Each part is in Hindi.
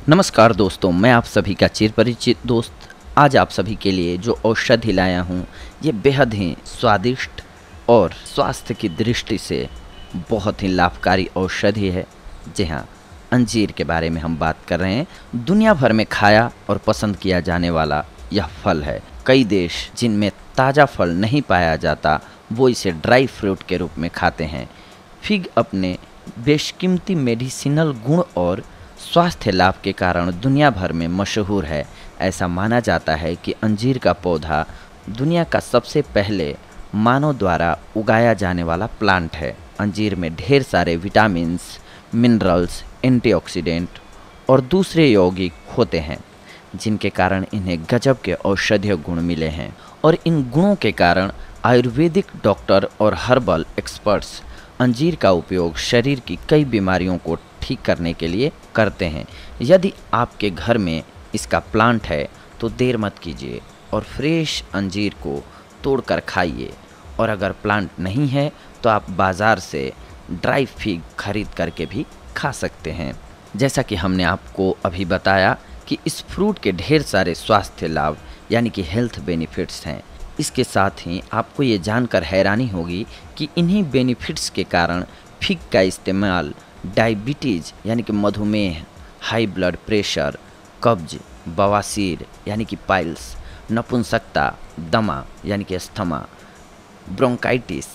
नमस्कार दोस्तों, मैं आप सभी का चिर परिचित दोस्त आज आप सभी के लिए जो औषधि लाया हूँ ये बेहद ही स्वादिष्ट और स्वास्थ्य की दृष्टि से बहुत ही लाभकारी औषधि है। जी हाँ, अंजीर के बारे में हम बात कर रहे हैं। दुनिया भर में खाया और पसंद किया जाने वाला यह फल है। कई देश जिनमें ताज़ा फल नहीं पाया जाता वो इसे ड्राई फ्रूट के रूप में खाते हैं। फिग अपने बेशकीमती मेडिसिनल गुण और स्वास्थ्य लाभ के कारण दुनिया भर में मशहूर है। ऐसा माना जाता है कि अंजीर का पौधा दुनिया का सबसे पहले मानव द्वारा उगाया जाने वाला प्लांट है। अंजीर में ढेर सारे विटामिन्स, मिनरल्स, एंटीऑक्सीडेंट और दूसरे यौगिक होते हैं जिनके कारण इन्हें गजब के औषधीय गुण मिले हैं। और इन गुणों के कारण आयुर्वेदिक डॉक्टर और हर्बल एक्सपर्ट्स अंजीर का उपयोग शरीर की कई बीमारियों को ठीक करने के लिए करते हैं। यदि आपके घर में इसका प्लांट है तो देर मत कीजिए और फ्रेश अंजीर को तोड़कर खाइए। और अगर प्लांट नहीं है तो आप बाज़ार से ड्राई फिग खरीद करके भी खा सकते हैं। जैसा कि हमने आपको अभी बताया कि इस फ्रूट के ढेर सारे स्वास्थ्य लाभ यानी कि हेल्थ बेनिफिट्स हैं। इसके साथ ही आपको ये जानकर हैरानी होगी कि इन्हीं बेनिफिट्स के कारण फिग का इस्तेमाल डायबिटीज़ यानी कि मधुमेह, हाई ब्लड प्रेशर, कब्ज, बवासीर यानी कि पाइल्स, नपुंसकता, दमा यानी कि asthma, bronchitis,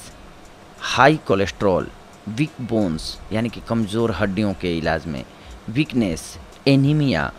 high cholesterol, weak bones यानी कि कमज़ोर हड्डियों के इलाज में, वीकनेस, एनीमिया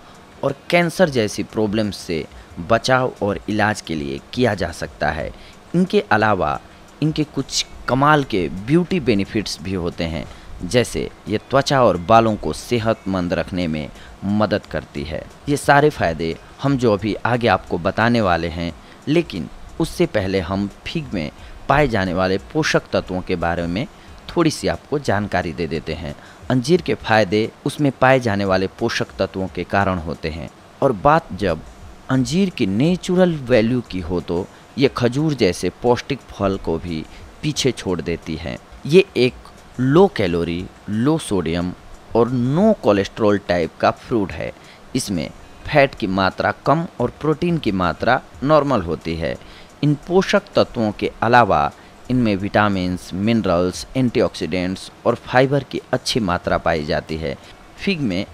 और कैंसर जैसी प्रॉब्लम्स से बचाव और इलाज के लिए किया जा सकता है। इनके अलावा इनके कुछ कमाल के ब्यूटी बेनिफिट्स भी होते हैं, जैसे ये त्वचा और बालों को सेहतमंद रखने में मदद करती है। ये सारे फ़ायदे हम जो अभी आगे आपको बताने वाले हैं, लेकिन उससे पहले हम फिग में पाए जाने वाले पोषक तत्वों के बारे में थोड़ी सी आपको जानकारी दे देते हैं। अंजीर के फ़ायदे उसमें पाए जाने वाले पोषक तत्वों के कारण होते हैं। और बात जब अंजीर की नेचुरल वैल्यू की हो तो ये खजूर जैसे पौष्टिक फल को भी पीछे छोड़ देती है। ये एक लो कैलोरी, लो सोडियम और नो कोलेस्ट्रॉल टाइप का फ्रूट है। इसमें फैट की मात्रा कम और प्रोटीन की मात्रा नॉर्मल होती है। इन पोषक तत्वों के अलावा इनमें विटामिन्स, मिनरल्स, एंटीऑक्सीडेंट्स और फाइबर की अच्छी मात्रा पाई जाती है। फिग में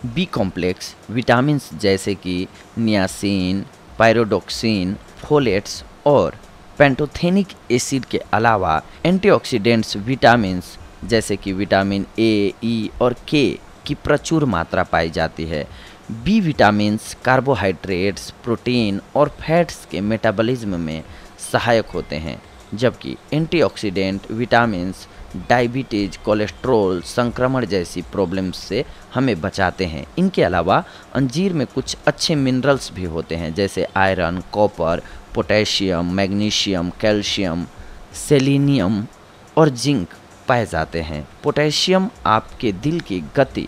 बी कॉम्प्लेक्स विटामिन्स जैसे कि नियासिन, पायरोडोक्सिन, फोलेट्स और पेंटोथेनिक एसिड के अलावा एंटीऑक्सीडेंट्स विटामिन्स जैसे कि विटामिन ए, ई और के की प्रचुर मात्रा पाई जाती है। बी विटामिन्स कार्बोहाइड्रेट्स, प्रोटीन और फैट्स के मेटाबॉलिज्म में सहायक होते हैं, जबकि एंटीऑक्सीडेंट विटामिन्स डायबिटीज, कोलेस्ट्रॉल, संक्रमण जैसी प्रॉब्लम्स से हमें बचाते हैं। इनके अलावा अंजीर में कुछ अच्छे मिनरल्स भी होते हैं, जैसे iron, copper, potassium, magnesium, calcium, selenium और जिंक पाए जाते हैं। पोटेशियम आपके दिल की गति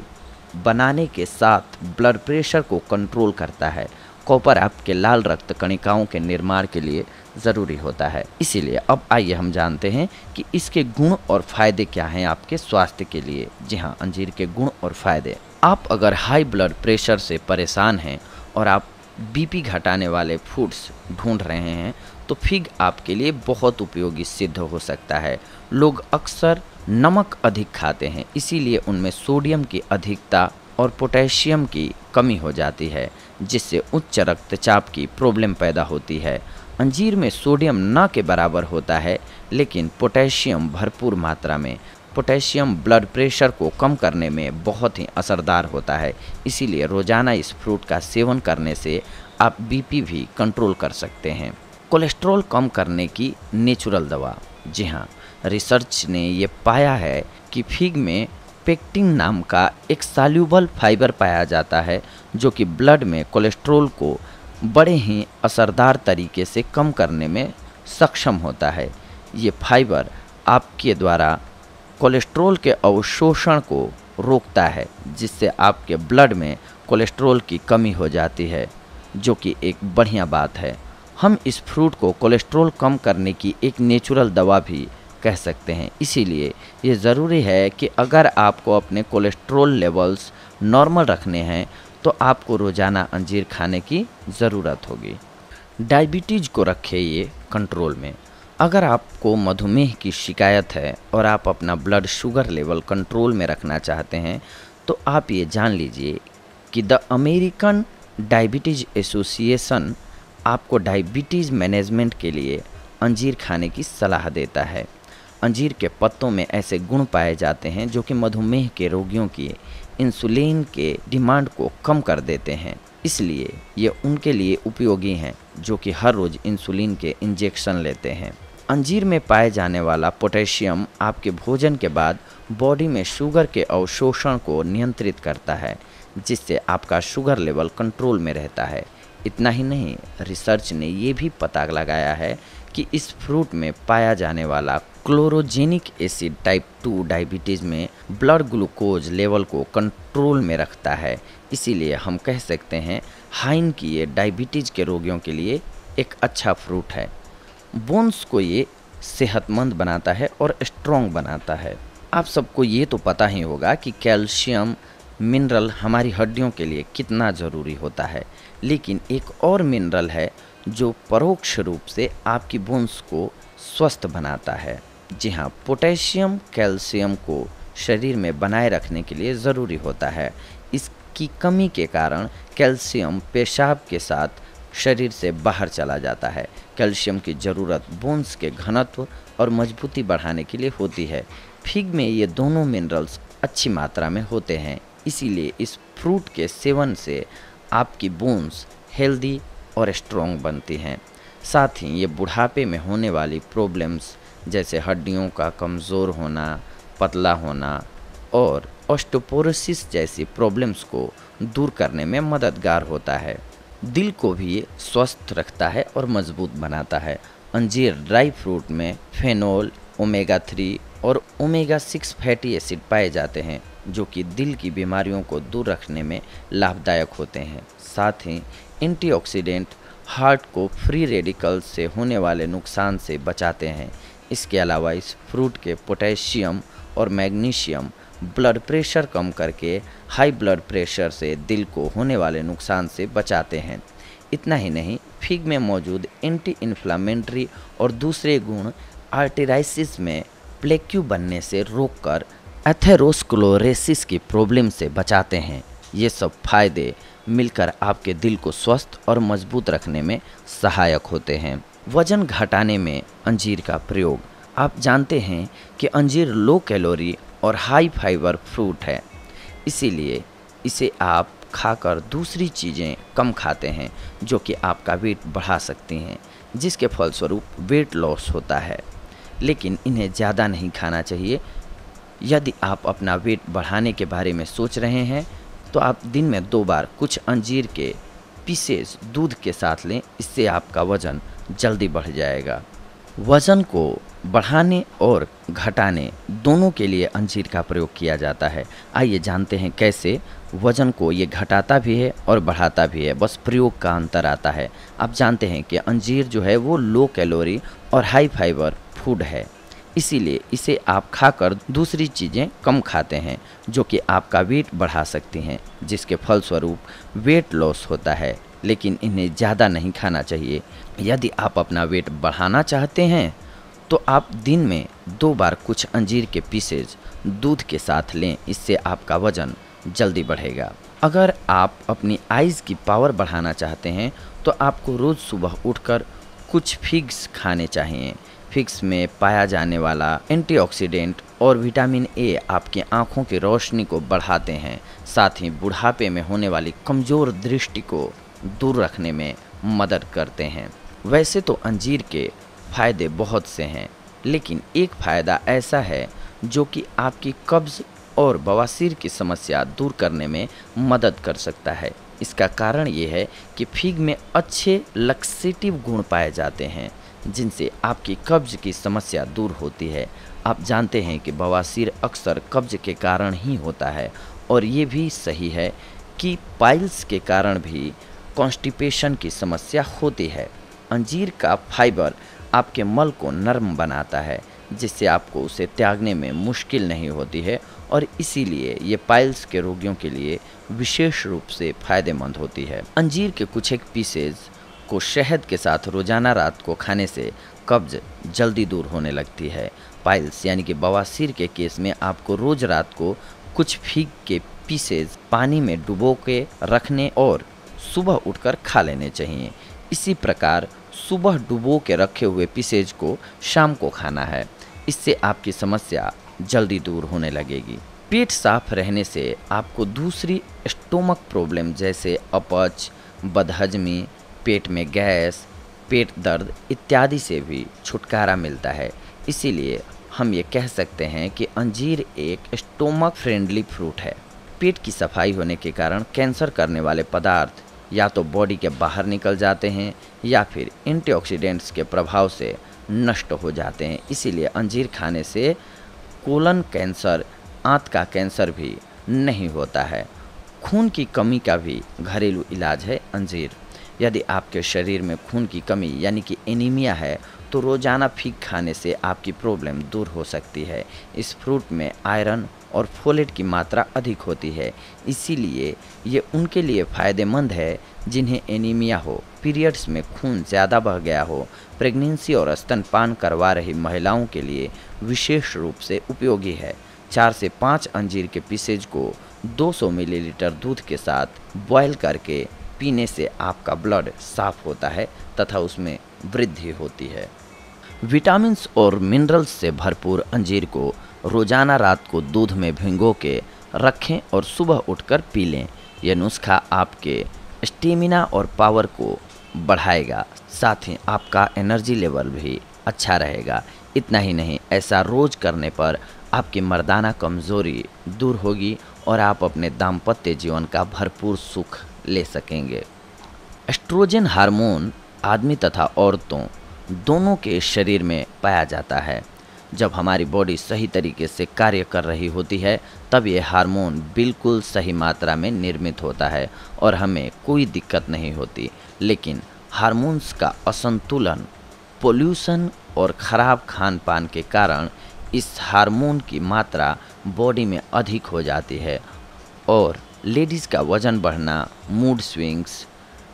बनाने के साथ ब्लड प्रेशर को कंट्रोल करता है। कॉपर आपके लाल रक्त कणिकाओं के निर्माण के लिए ज़रूरी होता है। इसीलिए अब आइए हम जानते हैं कि इसके गुण और फायदे क्या हैं आपके स्वास्थ्य के लिए। जी हाँ, अंजीर के गुण और फायदे। आप अगर हाई ब्लड प्रेशर से परेशान हैं और आप बीपी घटाने वाले फूड्स ढूंढ रहे हैं तो फिग आपके लिए बहुत उपयोगी सिद्ध हो सकता है। लोग अक्सर नमक अधिक खाते हैं, इसीलिए उनमें सोडियम की अधिकता और पोटेशियम की कमी हो जाती है, जिससे उच्च रक्तचाप की प्रॉब्लम पैदा होती है। अंजीर में सोडियम न के बराबर होता है, लेकिन पोटेशियम भरपूर मात्रा में। पोटेशियम ब्लड प्रेशर को कम करने में बहुत ही असरदार होता है, इसीलिए रोज़ाना इस फ्रूट का सेवन करने से आप बीपी भी कंट्रोल कर सकते हैं। कोलेस्ट्रॉल कम करने की नेचुरल दवा। जी हाँ, रिसर्च ने ये पाया है कि फिग में पेक्टिन नाम का एक सॉल्यूबल फाइबर पाया जाता है, जो कि ब्लड में कोलेस्ट्रॉल को बड़े ही असरदार तरीके से कम करने में सक्षम होता है। ये फाइबर आपके द्वारा कोलेस्ट्रॉल के अवशोषण को रोकता है, जिससे आपके ब्लड में कोलेस्ट्रॉल की कमी हो जाती है, जो कि एक बढ़िया बात है। हम इस फ्रूट को कोलेस्ट्रॉल कम करने की एक नेचुरल दवा भी कह सकते हैं। इसीलिए ये ज़रूरी है कि अगर आपको अपने कोलेस्ट्रॉल लेवल्स नॉर्मल रखने हैं तो आपको रोज़ाना अंजीर खाने की ज़रूरत होगी। डायबिटीज़ को रखे ये कंट्रोल में। अगर आपको मधुमेह की शिकायत है और आप अपना ब्लड शुगर लेवल कंट्रोल में रखना चाहते हैं, तो आप ये जान लीजिए कि द अमेरिकन डायबिटीज़ एसोसिएशन आपको डायबिटीज़ मैनेजमेंट के लिए अंजीर खाने की सलाह देता है। अंजीर के पत्तों में ऐसे गुण पाए जाते हैं जो कि मधुमेह के रोगियों की इंसुलिन के डिमांड को कम कर देते हैं, इसलिए ये उनके लिए उपयोगी हैं जो कि हर रोज़ इंसुलिन के इंजेक्शन लेते हैं। अंजीर में पाए जाने वाला पोटेशियम आपके भोजन के बाद बॉडी में शुगर के अवशोषण को नियंत्रित करता है, जिससे आपका शुगर लेवल कंट्रोल में रहता है। इतना ही नहीं, रिसर्च ने ये भी पता लगाया है कि इस फ्रूट में पाया जाने वाला क्लोरोजेनिक एसिड टाइप 2 डायबिटीज़ में ब्लड ग्लूकोज लेवल को कंट्रोल में रखता है। इसीलिए हम कह सकते हैं हाइन की ये डायबिटीज़ के रोगियों के लिए एक अच्छा फ्रूट है। बोन्स को ये सेहतमंद बनाता है और स्ट्रॉन्ग बनाता है। आप सबको ये तो पता ही होगा कि कैल्शियम मिनरल हमारी हड्डियों के लिए कितना ज़रूरी होता है, लेकिन एक और मिनरल है जो परोक्ष रूप से आपकी बोन्स को स्वस्थ बनाता है। जी हाँ, पोटेशियम कैल्शियम को शरीर में बनाए रखने के लिए ज़रूरी होता है। इसकी कमी के कारण कैल्शियम पेशाब के साथ शरीर से बाहर चला जाता है। कैल्शियम की ज़रूरत बोन्स के घनत्व और मजबूती बढ़ाने के लिए होती है। फिग में ये दोनों मिनरल्स अच्छी मात्रा में होते हैं, इसीलिए इस फ्रूट के सेवन से आपकी बोन्स हेल्दी और स्ट्रॉन्ग बनती हैं। साथ ही ये बुढ़ापे में होने वाली प्रॉब्लम्स जैसे हड्डियों का कमज़ोर होना, पतला होना और ऑस्टियोपोरोसिस जैसी प्रॉब्लम्स को दूर करने में मददगार होता है। दिल को भी ये स्वस्थ रखता है और मजबूत बनाता है। अंजीर ड्राई फ्रूट में फेनोल, ओमेगा 3 और ओमेगा 6 फैटी एसिड पाए जाते हैं जो कि दिल की बीमारियों को दूर रखने में लाभदायक होते हैं। साथ ही एंटीऑक्सीडेंट हार्ट को फ्री रेडिकल्स से होने वाले नुकसान से बचाते हैं। इसके अलावा इस फ्रूट के पोटेशियम और मैग्नीशियम ब्लड प्रेशर कम करके हाई ब्लड प्रेशर से दिल को होने वाले नुकसान से बचाते हैं। इतना ही नहीं, फिग में मौजूद एंटी इन्फ्लामेटरी और दूसरे गुण आर्टेराइसिस में प्लेक्यू बनने से रोककर एथेरोस्क्लेरोसिस की प्रॉब्लम से बचाते हैं। ये सब फायदे मिलकर आपके दिल को स्वस्थ और मजबूत रखने में सहायक होते हैं। वजन घटाने में अंजीर का प्रयोग। आप जानते हैं कि अंजीर लो कैलोरी और हाई फाइबर फ्रूट है, इसीलिए इसे आप खाकर दूसरी चीज़ें कम खाते हैं जो कि आपका वेट बढ़ा सकती हैं, जिसके फलस्वरूप वेट लॉस होता है। लेकिन इन्हें ज़्यादा नहीं खाना चाहिए। यदि आप अपना वेट बढ़ाने के बारे में सोच रहे हैं तो आप दिन में 2 बार कुछ अंजीर के पीसेस दूध के साथ लें, इससे आपका वज़न जल्दी बढ़ जाएगा। वज़न को बढ़ाने और घटाने दोनों के लिए अंजीर का प्रयोग किया जाता है। आइए जानते हैं कैसे। वज़न को ये घटाता भी है और बढ़ाता भी है, बस प्रयोग का अंतर आता है। आप जानते हैं कि अंजीर जो है वो लो कैलोरी और हाई फाइबर फूड है, इसीलिए इसे आप खाकर दूसरी चीज़ें कम खाते हैं जो कि आपका वेट बढ़ा सकती हैं, जिसके फलस्वरूप वेट लॉस होता है। लेकिन इन्हें ज़्यादा नहीं खाना चाहिए। यदि आप अपना वेट बढ़ाना चाहते हैं तो आप दिन में 2 बार कुछ अंजीर के पीसेज दूध के साथ लें, इससे आपका वज़न जल्दी बढ़ेगा। अगर आप अपनी आइज़ की पावर बढ़ाना चाहते हैं तो आपको रोज़ सुबह उठकर कुछ फिग्स खाने चाहिए। फिग्स में पाया जाने वाला एंटीऑक्सीडेंट और विटामिन ए आपकी आँखों की रोशनी को बढ़ाते हैं, साथ ही बुढ़ापे में होने वाली कमज़ोर दृष्टि को दूर रखने में मदद करते हैं। वैसे तो अंजीर के फ़ायदे बहुत से हैं, लेकिन एक फ़ायदा ऐसा है जो कि आपकी कब्ज़ और बवासीर की समस्या दूर करने में मदद कर सकता है। इसका कारण ये है कि फिग में अच्छे लक्सेटिव गुण पाए जाते हैं, जिनसे आपकी कब्ज़ की समस्या दूर होती है। आप जानते हैं कि बवासीर अक्सर कब्ज़ के कारण ही होता है, और ये भी सही है कि पाइल्स के कारण भी कॉन्स्टिपेशन की समस्या होती है। अंजीर का फाइबर आपके मल को नरम बनाता है, जिससे आपको उसे त्यागने में मुश्किल नहीं होती है और इसीलिए ये पाइल्स के रोगियों के लिए विशेष रूप से फायदेमंद होती है। अंजीर के कुछ एक पीसेज को शहद के साथ रोजाना रात को खाने से कब्ज जल्दी दूर होने लगती है। पाइल्स यानी कि बवासीर के केस में आपको रोज रात को कुछ फीग के पीसेज पानी में डुबो के रखने और सुबह उठकर खा लेने चाहिए। इसी प्रकार सुबह डुबो के रखे हुए पीसेज को शाम को खाना है। इससे आपकी समस्या जल्दी दूर होने लगेगी। पेट साफ रहने से आपको दूसरी स्टोमक प्रॉब्लम जैसे अपच, बदहजमी, पेट में गैस, पेट दर्द इत्यादि से भी छुटकारा मिलता है। इसीलिए हम ये कह सकते हैं कि अंजीर एक स्टोमक फ्रेंडली फ्रूट है। पेट की सफाई होने के कारण कैंसर करने वाले पदार्थ या तो बॉडी के बाहर निकल जाते हैं या फिर एंटीऑक्सीडेंट्स के प्रभाव से नष्ट हो जाते हैं। इसीलिए अंजीर खाने से कोलन कैंसर, आंत का कैंसर भी नहीं होता है। खून की कमी का भी घरेलू इलाज है अंजीर। यदि आपके शरीर में खून की कमी यानी कि एनीमिया है तो रोज़ाना फीग खाने से आपकी प्रॉब्लम दूर हो सकती है। इस फ्रूट में आयरन और फोलेट की मात्रा अधिक होती है, इसीलिए ये उनके लिए फ़ायदेमंद है जिन्हें एनीमिया हो, पीरियड्स में खून ज़्यादा बह गया हो, प्रेगनेंसी और स्तनपान करवा रही महिलाओं के लिए विशेष रूप से उपयोगी है। 4 से 5 अंजीर के पीसेज को 200 मिलीलीटर दूध के साथ बॉयल करके पीने से आपका ब्लड साफ होता है तथा उसमें वृद्धि होती है। विटामिन्स और मिनरल्स से भरपूर अंजीर को रोज़ाना रात को दूध में भिगो के रखें और सुबह उठकर पी लें। यह नुस्खा आपके स्टेमिना और पावर को बढ़ाएगा, साथ ही आपका एनर्जी लेवल भी अच्छा रहेगा। इतना ही नहीं, ऐसा रोज़ करने पर आपकी मर्दाना कमज़ोरी दूर होगी और आप अपने दाम्पत्य जीवन का भरपूर सुख ले सकेंगे। एस्ट्रोजन हार्मोन आदमी तथा औरतों दोनों के शरीर में पाया जाता है। जब हमारी बॉडी सही तरीके से कार्य कर रही होती है तब ये हार्मोन बिल्कुल सही मात्रा में निर्मित होता है और हमें कोई दिक्कत नहीं होती। लेकिन हार्मोन्स का असंतुलन, पोल्यूशन और ख़राब खान पान के कारण इस हार्मोन की मात्रा बॉडी में अधिक हो जाती है और लेडीज़ का वज़न बढ़ना, मूड स्विंग्स,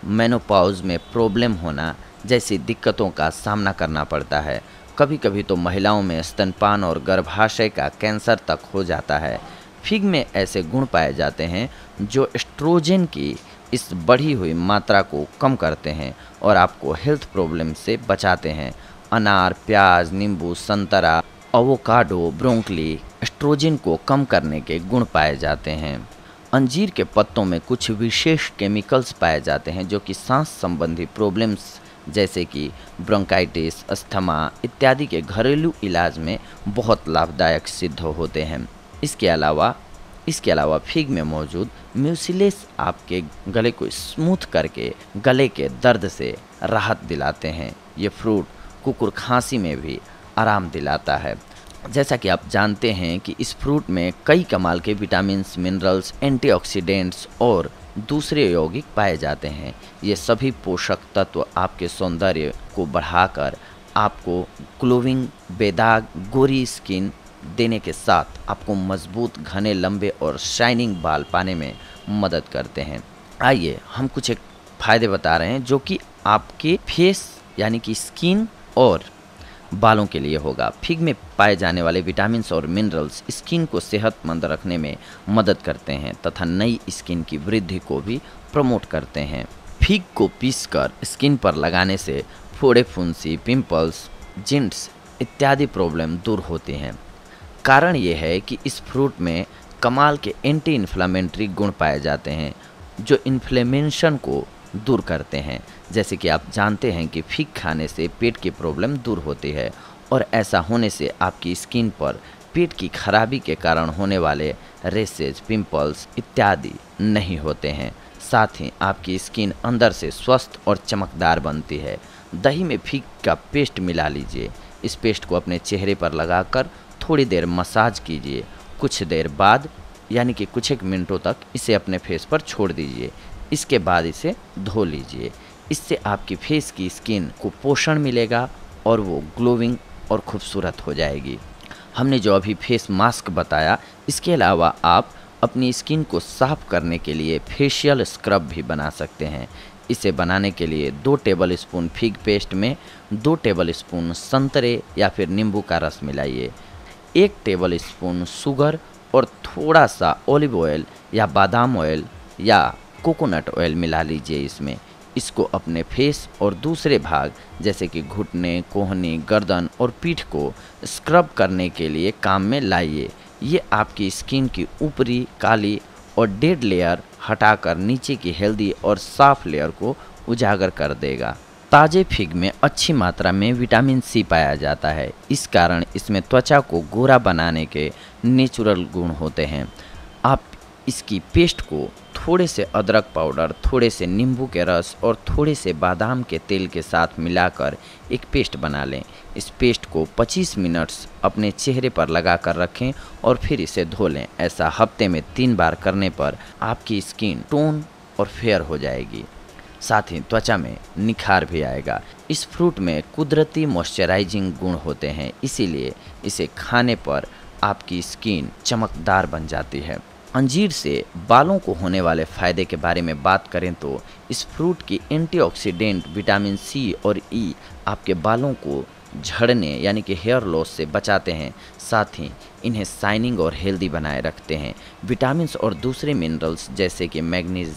मेनोपॉज में प्रॉब्लम होना जैसी दिक्कतों का सामना करना पड़ता है। कभी कभी तो महिलाओं में स्तनपान और गर्भाशय का कैंसर तक हो जाता है। फिग में ऐसे गुण पाए जाते हैं जो एस्ट्रोजन की इस बढ़ी हुई मात्रा को कम करते हैं और आपको हेल्थ प्रॉब्लम से बचाते हैं। अनार, प्याज, नींबू, संतरा, एवोकाडो, ब्रोंकली एस्ट्रोजन को कम करने के गुण पाए जाते हैं। अंजीर के पत्तों में कुछ विशेष केमिकल्स पाए जाते हैं जो कि सांस संबंधी प्रॉब्लम्स जैसे कि ब्रोंकाइटिस, अस्थमा इत्यादि के घरेलू इलाज में बहुत लाभदायक सिद्ध होते हैं। इसके अलावा फिग में मौजूद म्यूसिलेस आपके गले को स्मूथ करके गले के दर्द से राहत दिलाते हैं। ये फ्रूट कुकुर खांसी में भी आराम दिलाता है। जैसा कि आप जानते हैं कि इस फ्रूट में कई कमाल के विटामिन्स, मिनरल्स, एंटीऑक्सीडेंट्स और दूसरे यौगिक पाए जाते हैं। ये सभी पोषक तत्व आपके सौंदर्य को बढ़ाकर आपको ग्लोविंग, बेदाग, गोरी स्किन देने के साथ आपको मजबूत, घने, लंबे और शाइनिंग बाल पाने में मदद करते हैं। आइए हम कुछ एक फ़ायदे बता रहे हैं जो कि आपके फेस यानी कि स्किन और बालों के लिए होगा। फिग में पाए जाने वाले विटामिन्स और मिनरल्स स्किन को सेहतमंद रखने में मदद करते हैं तथा नई स्किन की वृद्धि को भी प्रमोट करते हैं। फिग को पीसकर स्किन पर लगाने से फोड़े, फुंसी, पिंपल्स, जिंट्स इत्यादि प्रॉब्लम दूर होती हैं। कारण ये है कि इस फ्रूट में कमाल के एंटी इन्फ्लेमेटरी गुण पाए जाते हैं जो इन्फ्लेमेशन को दूर करते हैं। जैसे कि आप जानते हैं कि फिग खाने से पेट की प्रॉब्लम दूर होती है और ऐसा होने से आपकी स्किन पर पेट की खराबी के कारण होने वाले रेसेज, पिंपल्स इत्यादि नहीं होते हैं। साथ ही आपकी स्किन अंदर से स्वस्थ और चमकदार बनती है। दही में फिग का पेस्ट मिला लीजिए। इस पेस्ट को अपने चेहरे पर लगाकर थोड़ी देर मसाज कीजिए। कुछ देर बाद यानी कि कुछ एक मिनटों तक इसे अपने फेस पर छोड़ दीजिए। इसके बाद इसे धो लीजिए। इससे आपकी फेस की स्किन को पोषण मिलेगा और वो ग्लोविंग और खूबसूरत हो जाएगी। हमने जो अभी फेस मास्क बताया, इसके अलावा आप अपनी स्किन को साफ करने के लिए फेशियल स्क्रब भी बना सकते हैं। इसे बनाने के लिए 2 टेबल स्पून फिग पेस्ट में 2 टेबल स्पून संतरे या फिर नींबू का रस मिलाइए, 1 टेबल स्पून शुगर और थोड़ा सा ऑलिव ऑयल या बादाम ऑयल या कोकोनट ऑयल मिला लीजिए इसमें। इसको अपने फेस और दूसरे भाग जैसे कि घुटने, कोहनी, गर्दन और पीठ को स्क्रब करने के लिए काम में लाइए। ये आपकी स्किन की ऊपरी काली और डेड लेयर हटाकर नीचे की हेल्दी और साफ लेयर को उजागर कर देगा। ताजे फिग में अच्छी मात्रा में विटामिन सी पाया जाता है, इस कारण इसमें त्वचा को गोरा बनाने के नेचुरल गुण होते हैं। आप इसकी पेस्ट को थोड़े से अदरक पाउडर, थोड़े से नींबू के रस और थोड़े से बादाम के तेल के साथ मिलाकर एक पेस्ट बना लें। इस पेस्ट को 25 मिनट्स अपने चेहरे पर लगा कर रखें और फिर इसे धो लें। ऐसा हफ्ते में 3 बार करने पर आपकी स्किन टोन और फेयर हो जाएगी, साथ ही त्वचा में निखार भी आएगा। इस फ्रूट में कुदरती मॉइस्चराइजिंग गुण होते हैं, इसीलिए इसे खाने पर आपकी स्किन चमकदार बन जाती है। अंजीर से बालों को होने वाले फ़ायदे के बारे में बात करें तो इस फ्रूट की एंटीऑक्सीडेंट विटामिन सी और ई आपके बालों को झड़ने यानी कि हेयर लॉस से बचाते हैं, साथ ही इन्हें शाइनिंग और हेल्दी बनाए रखते हैं। विटामिन्स और दूसरे मिनरल्स जैसे कि मैग्नीज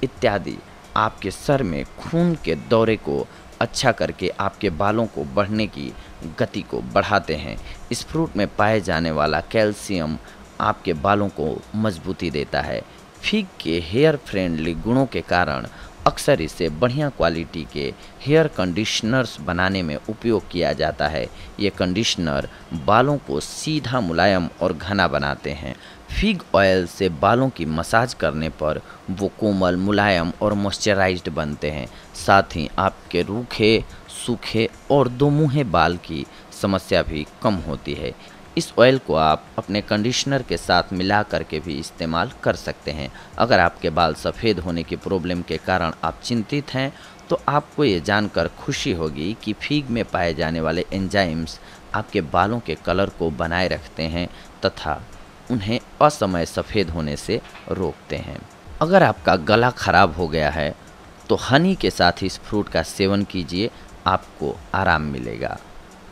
इत्यादि आपके सर में खून के दौरे को अच्छा करके आपके बालों को बढ़ने की गति को बढ़ाते हैं। इस फ्रूट में पाए जाने वाला कैल्शियम आपके बालों को मजबूती देता है। फिग के हेयर फ्रेंडली गुणों के कारण अक्सर इसे बढ़िया क्वालिटी के हेयर कंडीशनर्स बनाने में उपयोग किया जाता है। ये कंडीशनर बालों को सीधा, मुलायम और घना बनाते हैं। फिग ऑयल से बालों की मसाज करने पर वो कोमल, मुलायम और मॉइस्चराइज्ड बनते हैं। साथ ही आपके रूखे, सूखे और दोमुहे बाल की समस्या भी कम होती है। इस ऑयल को आप अपने कंडीशनर के साथ मिला करके भी इस्तेमाल कर सकते हैं। अगर आपके बाल सफ़ेद होने की प्रॉब्लम के कारण आप चिंतित हैं तो आपको ये जानकर खुशी होगी कि फिग में पाए जाने वाले एंजाइम्स आपके बालों के कलर को बनाए रखते हैं तथा उन्हें असमय सफ़ेद होने से रोकते हैं। अगर आपका गला खराब हो गया है तो हनी के साथ इस फ्रूट का सेवन कीजिए, आपको आराम मिलेगा।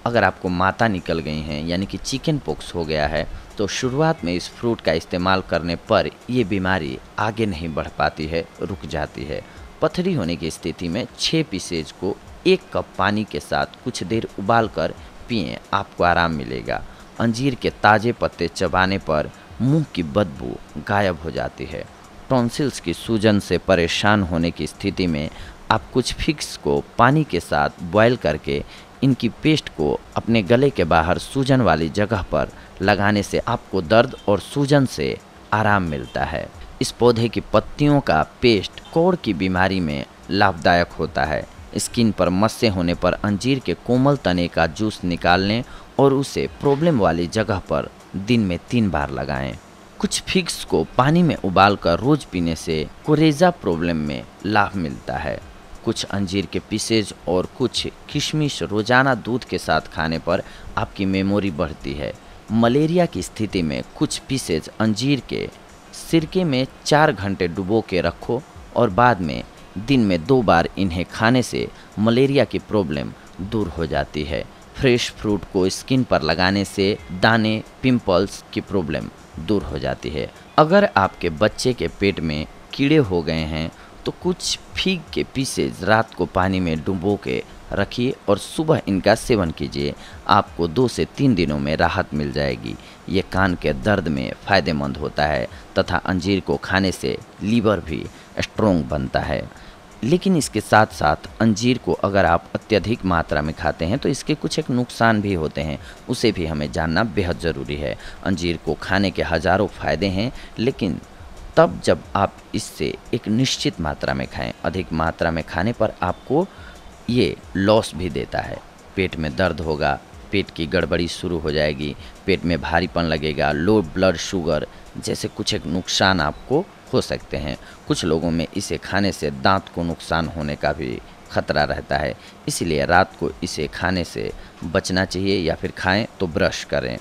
अगर आपको माता निकल गई हैं यानी कि चिकन पॉक्स हो गया है तो शुरुआत में इस फ्रूट का इस्तेमाल करने पर ये बीमारी आगे नहीं बढ़ पाती है, रुक जाती है। पथरी होने की स्थिति में 6 पीसेज को 1 कप पानी के साथ कुछ देर उबाल कर पिएँ, आपको आराम मिलेगा। अंजीर के ताज़े पत्ते चबाने पर मुंह की बदबू गायब हो जाती है। टॉन्सिल्स की सूजन से परेशान होने की स्थिति में आप कुछ फिग्स को पानी के साथ बॉयल करके इनकी पेस्ट को अपने गले के बाहर सूजन वाली जगह पर लगाने से आपको दर्द और सूजन से आराम मिलता है। इस पौधे की पत्तियों का पेस्ट कोढ़ की बीमारी में लाभदायक होता है। स्किन पर मस्से होने पर अंजीर के कोमल तने का जूस निकाल लें और उसे प्रॉब्लम वाली जगह पर दिन में 3 बार लगाएं। कुछ फिग्स को पानी में उबालकर रोज पीने से कोरेजा प्रॉब्लम में लाभ मिलता है। कुछ अंजीर के पीसेज और कुछ किशमिश रोजाना दूध के साथ खाने पर आपकी मेमोरी बढ़ती है। मलेरिया की स्थिति में कुछ पीसेज अंजीर के सिरके में 4 घंटे डुबो के रखो और बाद में दिन में 2 बार इन्हें खाने से मलेरिया की प्रॉब्लम दूर हो जाती है। फ्रेश फ्रूट को स्किन पर लगाने से दाने, पिंपल्स की प्रॉब्लम दूर हो जाती है। अगर आपके बच्चे के पेट में कीड़े हो गए हैं तो कुछ फिग के पीसेज रात को पानी में डुबो के रखिए और सुबह इनका सेवन कीजिए। आपको 2 से 3 दिनों में राहत मिल जाएगी। ये कान के दर्द में फ़ायदेमंद होता है तथा अंजीर को खाने से लीवर भी स्ट्रोंग बनता है। लेकिन इसके साथ साथ अंजीर को अगर आप अत्यधिक मात्रा में खाते हैं तो इसके कुछ एक नुकसान भी होते हैं, उसे भी हमें जानना बेहद ज़रूरी है। अंजीर को खाने के हज़ारों फ़ायदे हैं, लेकिन तब जब आप इससे एक निश्चित मात्रा में खाएं। अधिक मात्रा में खाने पर आपको ये लॉस भी देता है। पेट में दर्द होगा, पेट की गड़बड़ी शुरू हो जाएगी, पेट में भारीपन लगेगा, लो ब्लड शुगर जैसे कुछ एक नुकसान आपको हो सकते हैं। कुछ लोगों में इसे खाने से दांत को नुकसान होने का भी खतरा रहता है, इसलिए रात को इसे खाने से बचना चाहिए या फिर खाएं तो ब्रश करें।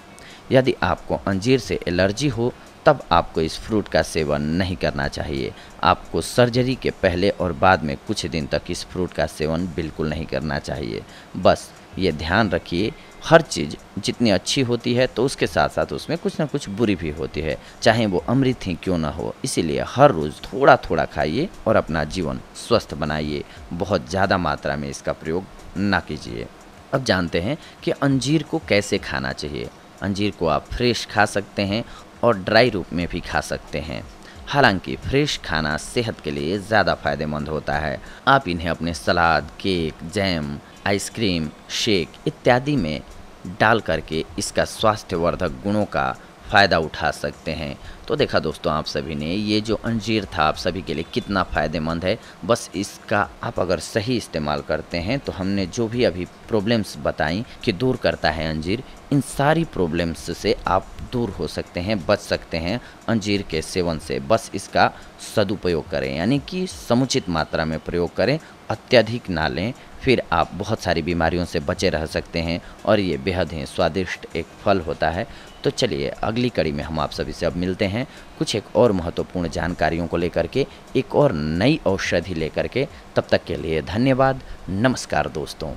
यदि आपको अंजीर से एलर्जी हो तब आपको इस फ्रूट का सेवन नहीं करना चाहिए। आपको सर्जरी के पहले और बाद में कुछ दिन तक इस फ्रूट का सेवन बिल्कुल नहीं करना चाहिए। बस ये ध्यान रखिए, हर चीज़ जितनी अच्छी होती है तो उसके साथ साथ उसमें कुछ ना कुछ बुरी भी होती है, चाहे वो अमृत ही क्यों ना हो। इसीलिए हर रोज़ थोड़ा थोड़ा खाइए और अपना जीवन स्वस्थ बनाइए। बहुत ज़्यादा मात्रा में इसका प्रयोग ना कीजिए। अब जानते हैं कि अंजीर को कैसे खाना चाहिए। अंजीर को आप फ्रेश खा सकते हैं और ड्राई रूप में भी खा सकते हैं। हालांकि फ्रेश खाना सेहत के लिए ज़्यादा फायदेमंद होता है। आप इन्हें अपने सलाद, केक, जैम, आइसक्रीम, शेक इत्यादि में डाल करके इसका स्वास्थ्यवर्धक गुणों का फ़ायदा उठा सकते हैं। तो देखा दोस्तों, आप सभी ने ये जो अंजीर था आप सभी के लिए कितना फ़ायदेमंद है। बस इसका आप अगर सही इस्तेमाल करते हैं तो हमने जो भी अभी प्रॉब्लम्स बताई कि दूर करता है अंजीर, इन सारी प्रॉब्लम्स से आप दूर हो सकते हैं, बच सकते हैं अंजीर के सेवन से। बस इसका सदुपयोग करें, यानी कि समुचित मात्रा में प्रयोग करें, अत्यधिक ना लें, फिर आप बहुत सारी बीमारियों से बचे रह सकते हैं। और ये बेहद ही स्वादिष्ट एक फल होता है। तो चलिए अगली कड़ी में हम आप सभी से अब मिलते हैं कुछ एक और महत्वपूर्ण जानकारियों को लेकर के, एक और नई औषधि लेकर के। तब तक के लिए धन्यवाद। नमस्कार दोस्तों।